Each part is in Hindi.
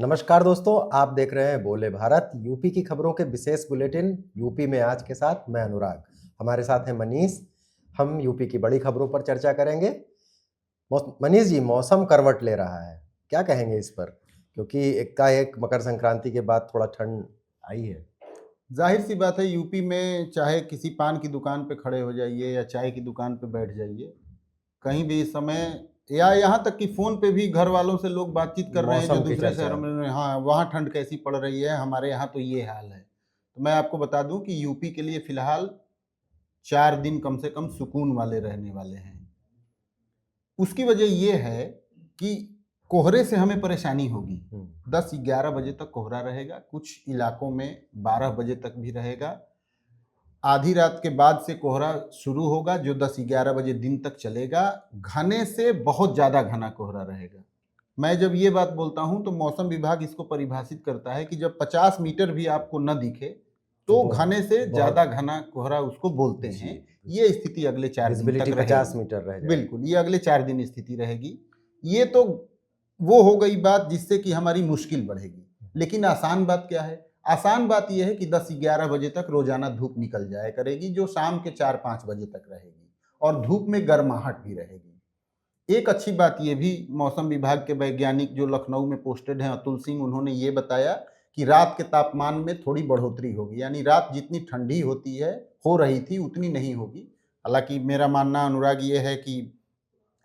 नमस्कार दोस्तों, आप देख रहे हैं बोले भारत यूपी की खबरों के विशेष बुलेटिन यूपी में आज के साथ मैं अनुराग। हमारे साथ है मनीष। हम यूपी की बड़ी खबरों पर चर्चा करेंगे। मनीष जी, मौसम करवट ले रहा है, क्या कहेंगे इस पर? क्योंकि एकाएक मकर संक्रांति के बाद थोड़ा ठंड आई है। जाहिर सी बात है, यूपी में चाहे किसी पान की दुकान पे खड़े हो जाइए या चाय की दुकान पे बैठ जाइए, कहीं भी इस समय या यहाँ तक कि फ़ोन पे भी घर वालों से लोग बातचीत कर रहे हैं जो मौसम की दूसरे चर्चा शहरों है। में, हाँ, वहाँ ठंड कैसी पड़ रही है, हमारे यहाँ तो ये हाल है। तो मैं आपको बता दूँ कि यूपी के लिए फ़िलहाल 4 दिन कम से कम सुकून वाले रहने वाले हैं। उसकी वजह ये है कि कोहरे से हमें परेशानी होगी। 10-11 बजे तक कोहरा रहेगा, कुछ इलाकों में 12 बजे तक भी रहेगा। आधी रात के बाद से कोहरा शुरू होगा जो 10-11 बजे दिन तक चलेगा। घने से बहुत ज़्यादा घना कोहरा रहेगा। मैं जब ये बात बोलता हूँ तो मौसम विभाग इसको परिभाषित करता है कि जब 50 मीटर भी आपको न दिखे तो घने से ज़्यादा घना कोहरा उसको बोलते हैं। ये स्थिति अगले 4 दिन तक विजिबिलिटी रहेगी। 50 मीटर रह जाएगी। बिल्कुल, ये अगले 4 दिन स्थिति रहेगी। ये तो वो हो गई बात जिससे कि हमारी मुश्किल बढ़ेगी। लेकिन आसान बात क्या है? आसान बात यह है कि 10-11 बजे तक रोजाना धूप निकल जाया करेगी जो शाम के 4-5 बजे तक रहेगी और धूप में गर्माहट भी रहेगी। एक अच्छी बात यह भी मौसम विभाग के वैज्ञानिक जो लखनऊ में पोस्टेड हैं, अतुल सिंह, उन्होंने ये बताया कि रात के तापमान में थोड़ी बढ़ोतरी होगी, यानी रात जितनी ठंडी होती है, हो रही थी, उतनी नहीं होगी। हालांकि मेरा मानना अनुराग ये है कि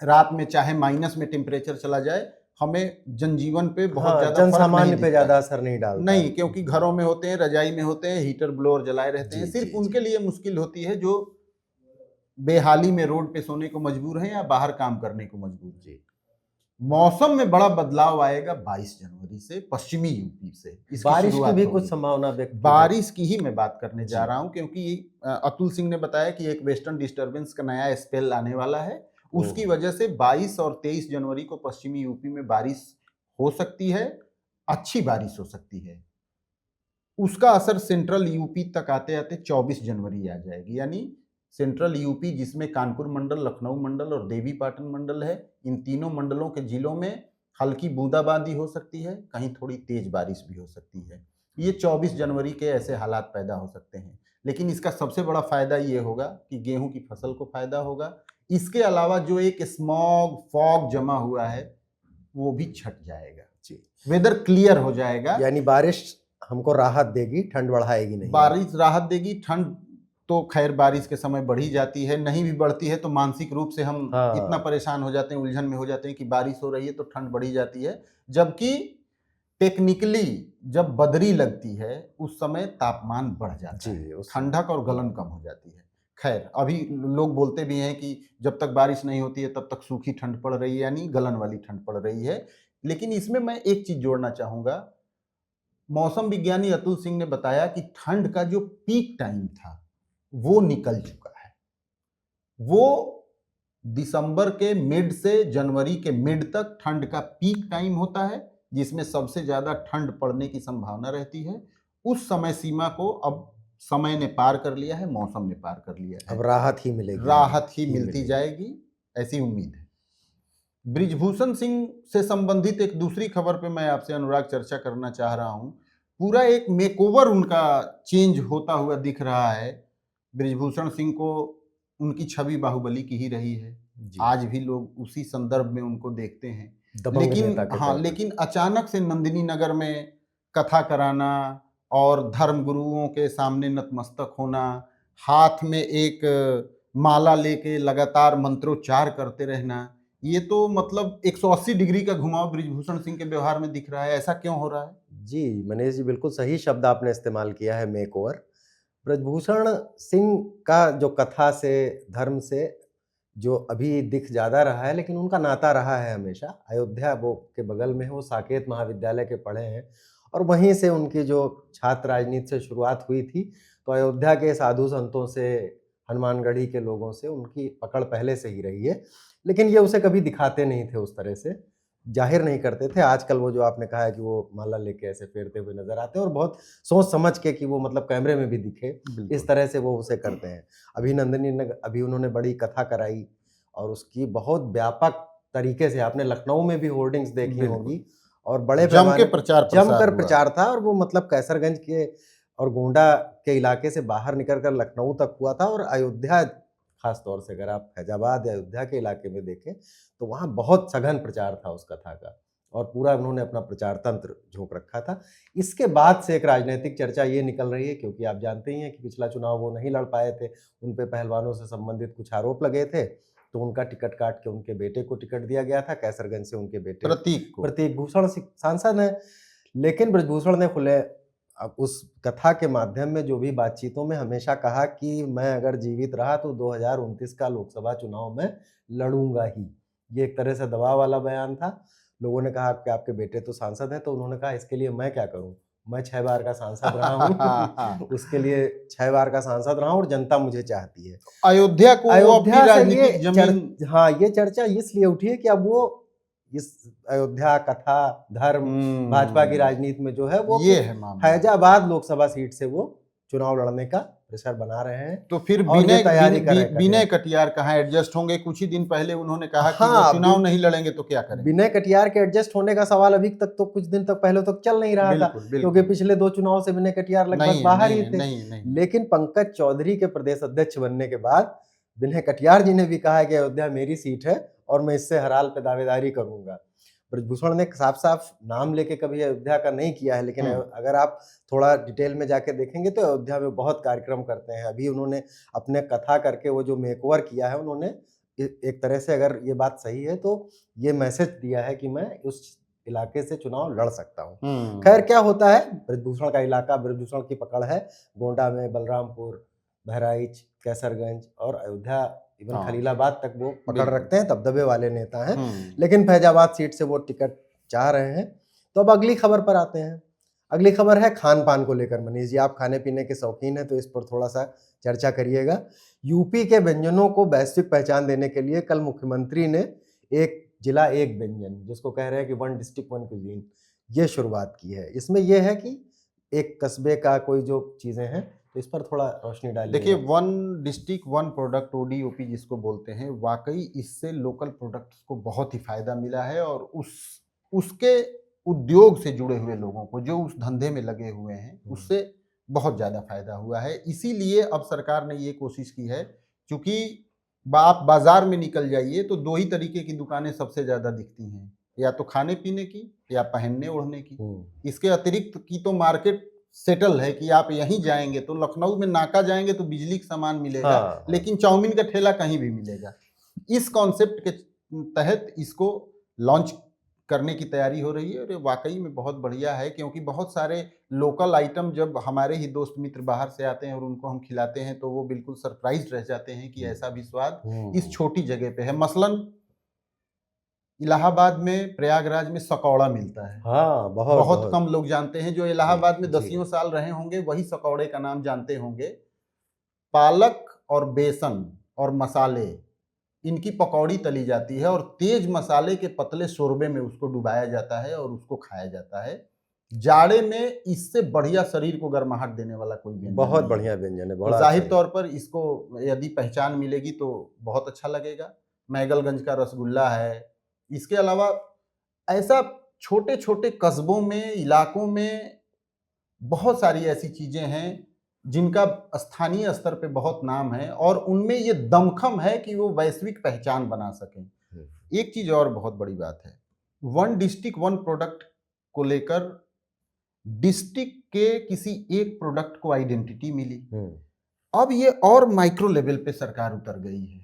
रात में चाहे माइनस में टेम्परेचर चला जाए, हमें जनजीवन पे बहुत ज्यादा फर्क नहीं जनसामान्य पे दिखता ज्यादा है। असर नहीं डालता नहीं, क्योंकि घरों में होते हैं, रजाई में होते हैं, हीटर ब्लोअर जलाए रहते हैं। सिर्फ उनके लिए मुश्किल होती है जो बेहाली में रोड पे सोने को मजबूर हैं या बाहर काम करने को मजबूर हैं। मौसम में बड़ा बदलाव आएगा 22 जनवरी से पश्चिमी यूपी से। बारिश की भी कुछ संभावना व्यक्त की है। बारिश की ही मैं बात करने जा रहा हूं, क्योंकि अतुल सिंह ने बताया कि एक वेस्टर्न डिस्टर्बेंस का नया स्पेल आने वाला है। उसकी वजह से 22 और 23 जनवरी को पश्चिमी यूपी में बारिश हो सकती है, अच्छी बारिश हो सकती है। उसका असर सेंट्रल यूपी तक आते आते 24 जनवरी आ जाएगी। यानी सेंट्रल यूपी जिसमें कानपुर मंडल, लखनऊ मंडल और देवीपाटन मंडल है, इन तीनों मंडलों के जिलों में हल्की बूंदाबांदी हो सकती है, कहीं थोड़ी तेज बारिश भी हो सकती है। ये 24 जनवरी के ऐसे हालात पैदा हो सकते हैं। लेकिन इसका सबसे बड़ा फायदा ये होगा कि गेहूं की फसल को फायदा होगा। इसके अलावा जो एक स्मॉग फॉग जमा हुआ है वो भी छट जाएगा, वेदर क्लियर हो जाएगा। यानी बारिश हमको राहत देगी, ठंड बढ़ाएगी नहीं। बारिश राहत देगी। ठंड तो खैर बारिश के समय बढ़ी जाती है, नहीं भी बढ़ती है तो मानसिक रूप से हम इतना परेशान हो जाते हैं, उलझन में हो जाते हैं कि बारिश हो रही है तो ठंड बढ़ी जाती है। जबकि टेक्निकली जब बदरी लगती है उस समय तापमान बढ़ जाता है, ठंडक और गलन कम हो जाती है। खैर, अभी लोग बोलते भी हैं कि जब तक बारिश नहीं होती है तब तक सूखी ठंड पड़ रही है, यानी गलन वाली ठंड पड़ रही है। लेकिन इसमें मैं एक चीज जोड़ना चाहूंगा। मौसम विज्ञानी अतुल सिंह ने बताया कि ठंड का जो पीक टाइम था वो निकल चुका है। वो दिसंबर के मिड से जनवरी के मिड तक ठंड का पीक टाइम होता है, जिसमें सबसे ज्यादा ठंड पड़ने की संभावना रहती है। उस समय सीमा को अब समय ने पार कर लिया है, मौसम ने पार कर लिया है। अब राहत ही मिलेगी, राहत ही मिलती जाएगी, ऐसी उम्मीद है। ब्रिजभूषण सिंह से संबंधित एक दूसरी खबर पे मैं आपसे अनुराग चर्चा करना चाह रहा हूं। पूरा एक मेकओवर उनका चेंज होता हुआ दिख रहा है। ब्रिजभूषण सिंह को उनकी छवि बाहुबली की ही रही है, आज भी लोग उसी संदर्भ में उनको देखते हैं। लेकिन अचानक से नंदिनी नगर में कथा कराना और धर्मगुरुओं के सामने नतमस्तक होना, हाथ में एक माला लेके लगातार मंत्रोच्चार करते रहना, ये तो मतलब 180 डिग्री का घुमाव ब्रिजभूषण सिंह के व्यवहार में दिख रहा है। ऐसा क्यों हो रहा है? जी मनीष जी, बिल्कुल सही शब्द आपने इस्तेमाल किया है, मेकओवर। ब्रिजभूषण सिंह का जो कथा से, धर्म से जो अभी दिख ज़्यादा रहा है, लेकिन उनका नाता रहा है हमेशा। अयोध्या वो के बगल में है, वो साकेत महाविद्यालय के पढ़े हैं और वहीं से उनकी जो छात्र राजनीति से शुरुआत हुई थी, तो अयोध्या के साधु संतों से, हनुमानगढ़ी के लोगों से उनकी पकड़ पहले से ही रही है। लेकिन ये उसे कभी दिखाते नहीं थे, उस तरह से जाहिर नहीं करते थे। आजकल वो जो आपने कहा है कि वो माला लेके ऐसे फेरते हुए नजर आते हैं और बहुत सोच समझ के कि वो मतलब कैमरे में भी दिखे, इस तरह से वो उसे करते हैं। अभी उन्होंने बड़ी कथा कराई और उसकी बहुत व्यापक तरीके से आपने लखनऊ में भी होर्डिंग्स देखी होंगी और बड़े जम के पैमाने प्रचार प्रसार जमकर हुआ। प्रचार था और वो मतलब कैसरगंज के और गोंडा के इलाके से बाहर निकल कर लखनऊ तक हुआ था और अयोध्या खास तौर से अगर आप फैजाबाद या अयोध्या के इलाके में देखें तो वहाँ बहुत सघन प्रचार था उस कथा का और पूरा उन्होंने अपना प्रचार तंत्र झोंक रखा था। इसके बाद से एक राजनीतिक चर्चा ये निकल रही है क्योंकि आप जानते ही हैं कि पिछला चुनाव वो नहीं लड़ पाए थे, उन पे पहलवानों से संबंधित कुछ आरोप लगे थे, तो उनका टिकट काट के उनके बेटे को टिकट दिया गया था। कैसरगंज से उनके बेटे प्रतीक भूषण सांसद हैं, लेकिन ब्रजभूषण ने खुले उस कथा के माध्यम में जो भी बातचीतों में हमेशा कहा कि मैं अगर जीवित रहा तो 2029 का लोकसभा चुनाव में लड़ूंगा ही। ये एक तरह से दबाव वाला बयान था। लोगों ने कहा कि आपके बेटे तो सांसद हैं, तो उन्होंने कहा इसके लिए मैं क्या करूं, मैं 6 बार का सांसद रहा हूं उसके लिए 6 बार का सांसद रहा हूं और जनता मुझे चाहती है। अयोध्या को अयोध्या से राजनीतिक जमीन हाँ, ये चर्चा इसलिए उठी है कि अब वो इस अयोध्या कथा धर्म भाजपा की राजनीति में जो है वो ये है मामला। फैजाबाद लोकसभा सीट से वो चुनाव लड़ने का प्रेशर बना रहे हैं। तो फिर विनय कटियार कहाँ एडजस्ट होंगे? कुछ ही दिन पहले उन्होंने कहा कि वो चुनाव नहीं लड़ेंगे तो क्या करेंगे? विनय कटियार के एडजस्ट होने का सवाल अभी तक तो कुछ दिन तक पहले तक चल नहीं रहा था क्योंकि पिछले 2 चुनाव से विनय कटियार लगभग बाहर ही थे। लेकिन पंकज चौधरी के प्रदेश अध्यक्ष बनने के बाद विनय कटियार जी ने भी कहा है कि अयोध्या मेरी सीट है और मैं इससे हर हाल पे दावेदारी करूंगा। ब्रजभूषण ने साफ साफ नाम लेके कभी अयोध्या का नहीं किया है, लेकिन अगर आप थोड़ा डिटेल में जाके देखेंगे तो अयोध्या में बहुत कार्यक्रम करते हैं। अभी उन्होंने अपने कथा करके वो जो मेकओवर किया है, उन्होंने एक तरह से अगर ये बात सही है तो ये मैसेज दिया है कि मैं उस इलाके से चुनाव लड़ सकता हूँ। खैर क्या होता है, ब्रजभूषण का इलाका, ब्रजभूषण की पकड़ है गोंडा में, बलरामपुर, बहराइच, कैसरगंज और अयोध्या, इवन खलीलाबाद तक वो पकड़ रखते हैं, दबदबे वाले नेता हैं। लेकिन फैजाबाद सीट से वो टिकट चाह रहे हैं। तो अब अगली खबर पर आते हैं। अगली खबर है खान पान को लेकर। मनीष जी, आप खाने पीने के शौकीन हैं तो इस पर थोड़ा सा चर्चा करिएगा। यूपी के व्यंजनों को वैश्विक पहचान देने के लिए कल मुख्यमंत्री ने एक जिला एक व्यंजन, जिसको कह रहे हैं कि 1 डिस्ट्रिक्ट 1 क्यूजीन, ये शुरुआत की है। इसमें यह है कि एक कस्बे का कोई जो चीजें हैं, तो इस पर थोड़ा रोशनी डालिए। देखिए, 1 डिस्ट्रिक्ट 1 प्रोडक्ट, ODOP जिसको बोलते हैं, वाकई इससे लोकल प्रोडक्ट्स को बहुत ही फायदा मिला है और उसके उद्योग से जुड़े हुए लोगों को, जो उस धंधे में लगे हुए हैं, उससे बहुत ज़्यादा फायदा हुआ है। इसीलिए अब सरकार ने ये कोशिश की है, क्योंकि आप बाजार में निकल जाइए तो 2 ही तरीके की दुकानें सबसे ज़्यादा दिखती हैं, या तो खाने पीने की या पहनने ओढ़ने की। इसके अतिरिक्त की तो मार्केट सेटल है कि आप यहीं जाएंगे तो लखनऊ में नाका जाएंगे तो बिजली का सामान मिलेगा, लेकिन चाउमीन का ठेला कहीं भी मिलेगा। इस कॉन्सेप्ट के तहत इसको लॉन्च करने की तैयारी हो रही है और ये वाकई में बहुत बढ़िया है, क्योंकि बहुत सारे लोकल आइटम जब हमारे ही दोस्त मित्र बाहर से आते हैं और उनको हम खिलाते हैं तो वो बिल्कुल सरप्राइज रह जाते हैं कि ऐसा भी स्वाद इस छोटी जगह पे है। मसलन इलाहाबाद में, प्रयागराज में सकौड़ा मिलता है। हाँ, बहुत कम लोग जानते हैं। जो इलाहाबाद में 10 साल रहे होंगे वही सकौड़े का नाम जानते होंगे। पालक और बेसन और मसाले, इनकी पकौड़ी तली जाती है और तेज मसाले के पतले शोरबे में उसको डुबाया जाता है और उसको खाया जाता है। जाड़े में इससे बढ़िया शरीर को गर्माहट देने वाला कोई व्यंजन बहुत बढ़िया व्यंजन है। तो जाहिर तौर पर इसको यदि पहचान मिलेगी तो बहुत अच्छा लगेगा। मैगलगंज का रसगुल्ला है। इसके अलावा ऐसा छोटे छोटे कस्बों में, इलाकों में बहुत सारी ऐसी चीजें हैं जिनका स्थानीय स्तर पे बहुत नाम है और उनमें ये दमखम है कि वो वैश्विक पहचान बना सकें। एक चीज और बहुत बड़ी बात है, 1 डिस्ट्रिक्ट 1 प्रोडक्ट को लेकर डिस्ट्रिक्ट के किसी एक प्रोडक्ट को आइडेंटिटी मिली। अब ये और माइक्रो लेवल पे सरकार उतर गई है।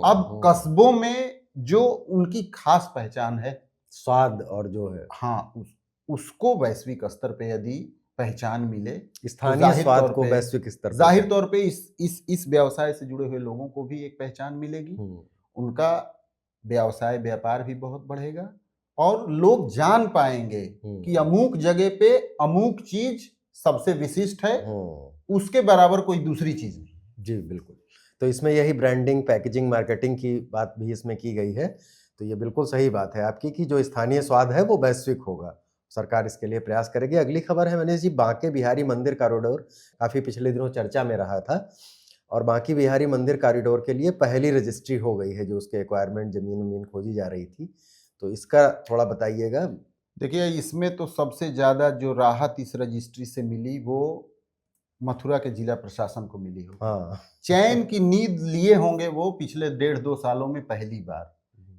अब कस्बों में जो उनकी खास पहचान है, स्वाद और जो है, हाँ, उसको वैश्विक स्तर पे यदि पहचान मिले, स्थानीय स्वाद को वैश्विक स्तर, जाहिर तौर पे इस व्यवसाय से जुड़े हुए लोगों को भी एक पहचान मिलेगी। उनका व्यवसाय व्यापार भी बहुत बढ़ेगा और लोग जान पाएंगे कि अमुक जगह पे अमुक चीज सबसे विशिष्ट है, उसके बराबर कोई दूसरी चीज नहीं। जी बिल्कुल। तो इसमें यही ब्रांडिंग, पैकेजिंग, मार्केटिंग की बात भी इसमें की गई है। तो ये बिल्कुल सही बात है आपकी कि जो स्थानीय स्वाद है वो वैश्विक होगा। सरकार इसके लिए प्रयास करेगी। अगली खबर है मनीष जी, बांके बिहारी मंदिर कॉरिडोर काफ़ी पिछले दिनों चर्चा में रहा था और बांके बिहारी मंदिर कॉरिडोर के लिए पहली रजिस्ट्री हो गई है, जो उसके एक्वायरमेंट, जमीन खोजी जा रही थी। तो इसका थोड़ा बताइएगा। देखिए, इसमें तो सबसे ज़्यादा जो राहत इस रजिस्ट्री से मिली वो मथुरा के जिला प्रशासन को मिली होगी। हाँ। चैन की नींद लिए होंगे वो पिछले 1.5-2 सालों में पहली बार।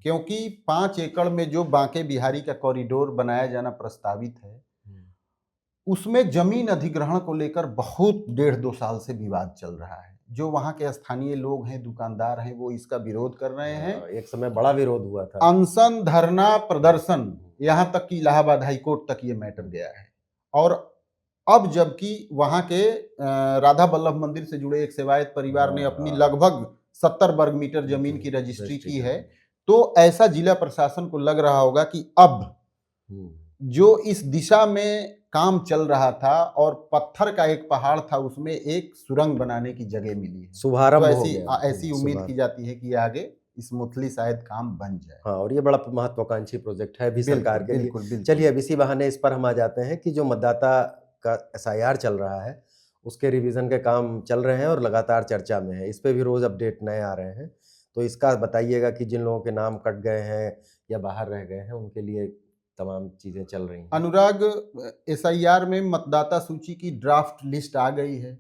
क्योंकि 5 एकड़ में जो बांके बिहारी का कॉरिडोर बनाया जाना प्रस्तावित है, उसमें ज़मीन अधिग्रहण को लेकर बहुत 1.5-2 साल से विवाद चल रहा है। जो वहाँ के स्थानीय लोग हैं, दुकानदार हैं, वो इसका विरोध कर रहे हैं। एक समय बड़ा विरोध हुआ था। अनशन, धरना, प्रदर्शन, यहाँ तक कि इलाहाबाद हाई कोर्ट तक ये मैटर गया है। और अब जबकि वहाँ के राधा वल्लभ मंदिर से जुड़े एक सेवायत परिवार ने अपनी लगभग 70 वर्ग मीटर जमीन की रजिस्ट्री की है, तो ऐसा जिला प्रशासन को लग रहा होगा कि अब जो इस दिशा में काम चल रहा था और पत्थर का एक पहाड़ था, उसमें एक सुरंग बनाने की जगह मिली है। शुभारंभ तो हो गया। ऐसी उम्मीद की जाती है कि आगे स्मूथली शायद काम बन जाए। हाँ, और ये बड़ा महत्वाकांक्षी प्रोजेक्ट है भी सरकार के लिए। बिल्कुल। चलिए, अब इसी बहाने इस पर हम आ जाते हैं कि जो मतदाता का एसआईआर चल रहा है, उसके रिवीजन के काम चल रहे हैं और लगातार चर्चा में है। इस पे भी रोज अपडेट नए आ रहे हैं, तो इसका बताइएगा कि जिन लोगों के नाम कट गए हैं या बाहर रह गए हैं, उनके लिए तमाम चीजें चल रही हैं। अनुराग, एसआईआर में मतदाता सूची की ड्राफ्ट लिस्ट आ गई है।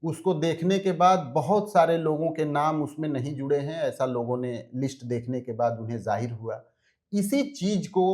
उसको देखने के बाद बहुत सारे लोगों के नाम उसमें नहीं जुड़े हैं, ऐसा लोगों ने लिस्ट देखने के बाद उन्हें जाहिर हुआ। इसी चीज को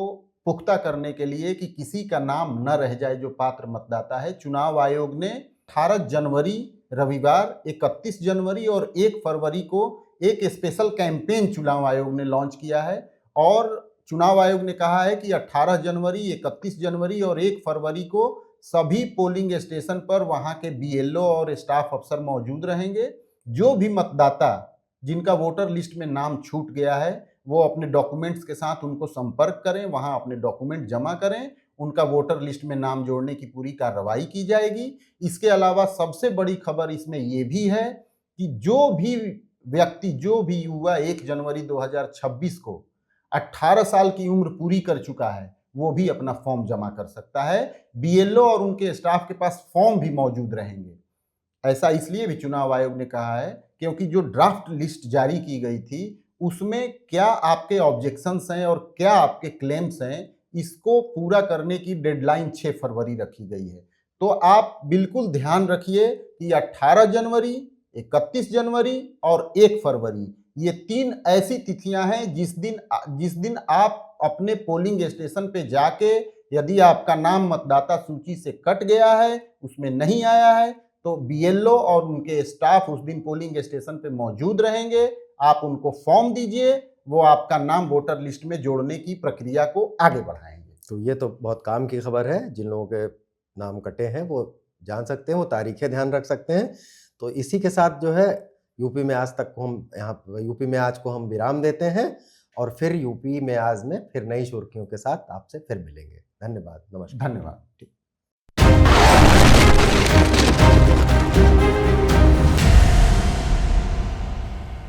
पुख्ता करने के लिए कि किसी का नाम न रह जाए जो पात्र मतदाता है, चुनाव आयोग ने 18 जनवरी रविवार, 31 जनवरी और 1 फरवरी को एक स्पेशल कैंपेन चुनाव आयोग ने लॉन्च किया है। और चुनाव आयोग ने कहा है कि 18 जनवरी, 31 जनवरी और 1 फरवरी को सभी पोलिंग स्टेशन पर वहां के बीएलओ और स्टाफ अफसर मौजूद रहेंगे। जो भी मतदाता जिनका वोटर लिस्ट में नाम छूट गया है, वो अपने डॉक्यूमेंट्स के साथ उनको संपर्क करें, वहां अपने डॉक्यूमेंट जमा करें, उनका वोटर लिस्ट में नाम जोड़ने की पूरी कार्रवाई की जाएगी। इसके अलावा सबसे बड़ी खबर इसमें यह भी है कि जो भी व्यक्ति, जो भी युवा 1 जनवरी 2026 को 18 साल की उम्र पूरी कर चुका है, वो भी अपना फॉर्म जमा कर सकता है। बीएलओ और उनके स्टाफ के पास फॉर्म भी मौजूद रहेंगे। ऐसा इसलिए भी चुनाव आयोग ने कहा है क्योंकि जो ड्राफ्ट लिस्ट जारी की गई थी, उसमें क्या आपके ऑब्जेक्शंस हैं और क्या आपके क्लेम्स हैं, इसको पूरा करने की डेडलाइन 6 फरवरी रखी गई है। तो आप बिल्कुल ध्यान रखिए कि 18 जनवरी, 31 जनवरी और 1 फरवरी, ये 3 ऐसी तिथियां हैं जिस दिन आप अपने पोलिंग स्टेशन पे जाके, यदि आपका नाम मतदाता सूची से कट गया है, उसमें नहीं आया है, तो बीएलओ और उनके स्टाफ उस दिन पोलिंग स्टेशन पे मौजूद रहेंगे। आप उनको फॉर्म दीजिए, वो आपका नाम वोटर लिस्ट में जोड़ने की प्रक्रिया को आगे बढ़ाएंगे। तो ये तो बहुत काम की खबर है। जिन लोगों के नाम कटे हैं वो जान सकते हैं, वो तारीखें ध्यान रख सकते हैं। तो इसी के साथ जो है यूपी में आज तक को हम यूपी में आज को हम विराम देते हैं और फिर यूपी में आज में फिर नई सुर्खियों के साथ आपसे फिर मिलेंगे। धन्यवाद, नमस्कार। धन्यवाद।